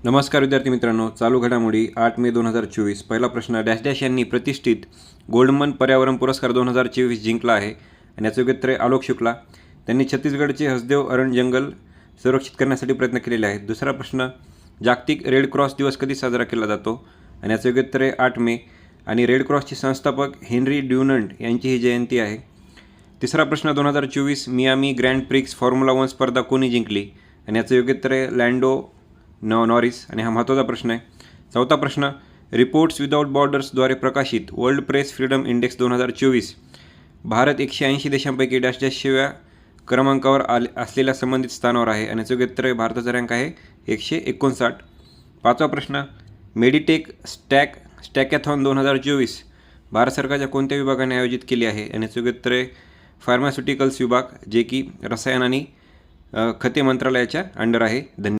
नमस्कार विद्यार्थी मित्रांनो, चालू घडामोडी 8 मे 2024. पहिला प्रश्न, डॅश डॅश यांनी प्रतिष्ठित गोल्डमन पर्यावरण पुरस्कार 2024 जिंकला आहे आणि याचं योग्य उत्तर आहे आलोक शुक्ला. त्यांनी छत्तीसगडचे हसदेव अरण जंगल संरक्षित करण्यासाठी प्रयत्न केलेले आहेत. दुसरा प्रश्न, जागतिक रेड क्रॉस दिवस कधी साजरा केला जातो आणि याचं योग्य उत्तर आहे 8 मे आणि रेड क्रॉसचे संस्थापक हेनरी ड्युनंट यांची ही जयंती आहे. तिसरा प्रश्न, 2024 मियामी ग्रँड प्रिक्स फॉर्म्युला 1 स्पर्धा कोणी जिंकली आणि याचं योग्य उत्तर आहे लँडो नॉरिस आणि हा महत्त्वाचा प्रश्न आहे. चौथा प्रश्न, रिपोर्ट्स विदाऊट बॉर्डर्सद्वारे प्रकाशित world press freedom index 2024 Bharat 180 देशांपैकी डॅश डॅशव्या क्रमांकावर असलेल्या संबंधित स्थानावर आहे आणि याचं योग्य उत्तर आहे भारताचा रँक आहे 159. पाचवा प्रश्न, मेडिटेक स्टॅकॅथॉन 2024 भारत सरकारच्या कोणत्या विभागाने आयोजित केली आहे आणि याचं योग्य उत्तर आहे फार्मास्युटिकल्स विभाग, जे की रसायन आणि खते मंत्रालयाच्या अंडर आहे. धन्यवाद.